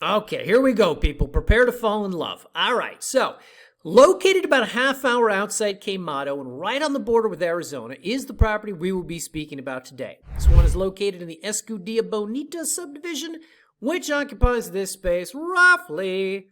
Okay, here we go, people. Prepare to fall in love. All right, so located about a half hour outside Quemado and right on the border with Arizona is the property we will be speaking about today. This one is located in the Escudilla Bonita subdivision, which occupies this space roughly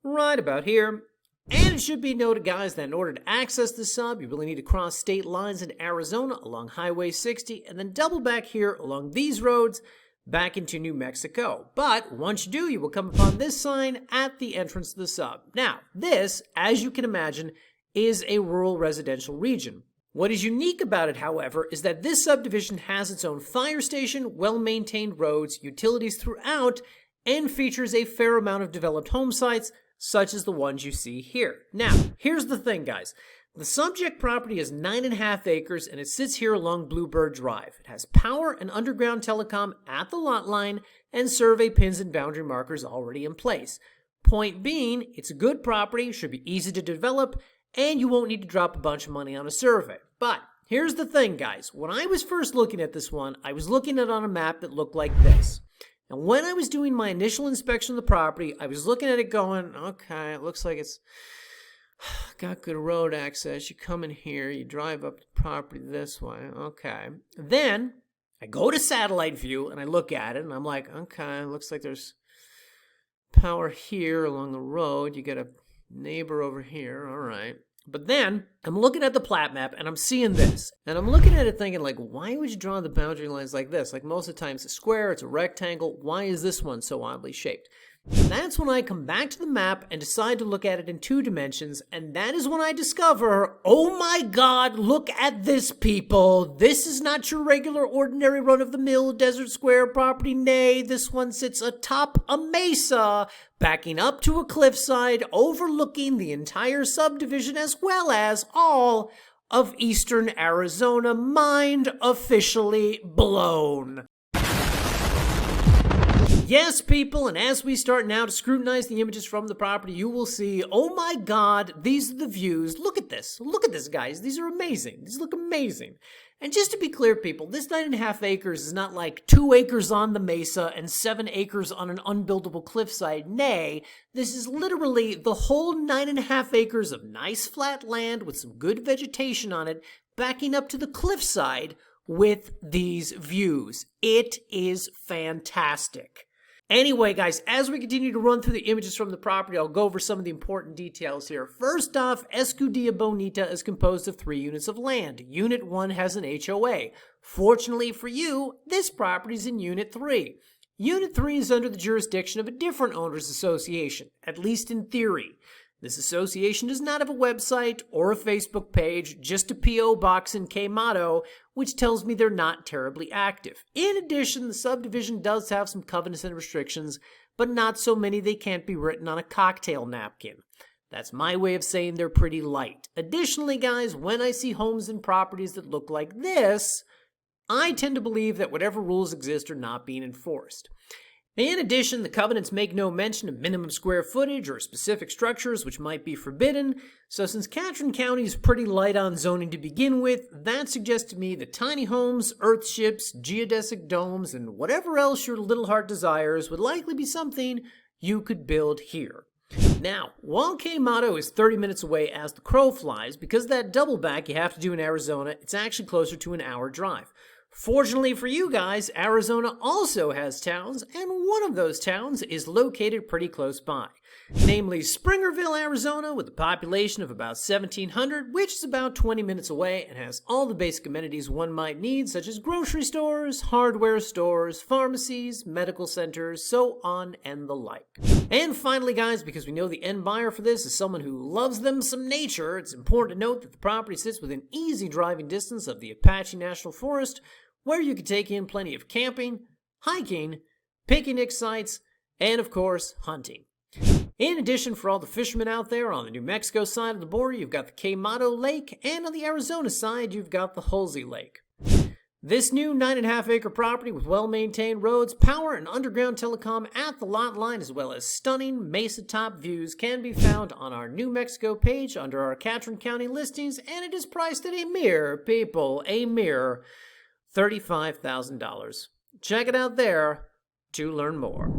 right about here. And it should be noted, guys, that in order to access the sub, you really need to cross state lines into Arizona along Highway 60 and then double back here along these roads back into New Mexico. But once you do, you will come upon this sign at the entrance to the sub. Now, this, as you can imagine, is a rural residential region. What is unique about it, however, is that this subdivision has its own fire station, well-maintained roads, utilities throughout, and features a fair amount of developed home sites, such as the ones you see here. Now, here's the thing, guys. The subject property is 9.5 acres and it sits here along Bluebird Drive. It has power and underground telecom at the lot line and survey pins and boundary markers already in place. Point being, it's a good property, should be easy to develop, and you won't need to drop a bunch of money on a survey. But here's the thing, guys. When I was first looking at this one, I was looking at it on a map that looked like this. And when I was doing my initial inspection of the property, I was looking at it going, okay, it looks like it's got good road access. You come in here, you drive up the property this way. Okay. Then I go to satellite view and I look at it and I'm like, okay, it looks like there's power here along the road. You got a neighbor over here. All right. But then I'm looking at the plat map and I'm seeing this. And I'm looking at it thinking, like, why would you draw the boundary lines like this? Like, most of the time it's a square, it's a rectangle. Why is this one so oddly shaped? That's when I come back to the map and decide to look at it in 2 dimensions, and that is when I discover, oh my god, look at this, people. This is not your regular, ordinary, run-of-the-mill desert square property. Nay, this one sits atop a mesa, backing up to a cliffside, overlooking the entire subdivision as well as all of eastern Arizona. Mind officially blown. Yes, people, and as we start now to scrutinize the images from the property, you will see, oh my god, these are the views. Look at this. Look at this, guys. These are amazing. These look amazing. And just to be clear, people, this 9.5 acres is not like 2 acres on the mesa and 7 acres on an unbuildable cliffside. Nay, this is literally the whole 9.5 acres of nice flat land with some good vegetation on it, backing up to the cliffside with these views. It is fantastic. Anyway, guys, as we continue to run through the images from the property, I'll go over some of the important details here. First off, Escudilla Bonita is composed of 3 units of land. Unit 1 has an HOA. Fortunately for you, this property is in Unit 3. Unit 3 is under the jurisdiction of a different owners association, at least in theory. This association does not have a website or a Facebook page, just a P.O. box in Quemado, which tells me they're not terribly active. In addition, the subdivision does have some covenants and restrictions, but not so many they can't be written on a cocktail napkin. That's my way of saying they're pretty light. Additionally, guys, when I see homes and properties that look like this, I tend to believe that whatever rules exist are not being enforced. In addition, the covenants make no mention of minimum square footage or specific structures which might be forbidden, so since Catron County is pretty light on zoning to begin with, that suggests to me that tiny homes, earthships, geodesic domes, and whatever else your little heart desires would likely be something you could build here. Now, while Quemado is 30 minutes away as the crow flies, because of that double back you have to do in Arizona, it's actually closer to an hour drive. Fortunately for you guys, Arizona also has towns, and one of those towns is located pretty close by. Namely Springerville, Arizona, with a population of about 1,700, which is about 20 minutes away and has all the basic amenities one might need, such as grocery stores, hardware stores, pharmacies, medical centers, so on and the like. And finally, guys, because we know the end buyer for this is someone who loves them some nature, it's important to note that the property sits within easy driving distance of the Apache National Forest, where you can take in plenty of camping, hiking, picnic sites, and of course, hunting. In addition, for all the fishermen out there, on the New Mexico side of the border, you've got the Quemado Lake, and on the Arizona side, you've got the Halsey Lake. This new 9.5 acre property with well-maintained roads, power, and underground telecom at the lot line, as well as stunning Mesa top views, can be found on our New Mexico page under our Catron County listings, and it is priced at a mere, people, a mere $35,000. Check it out there to learn more.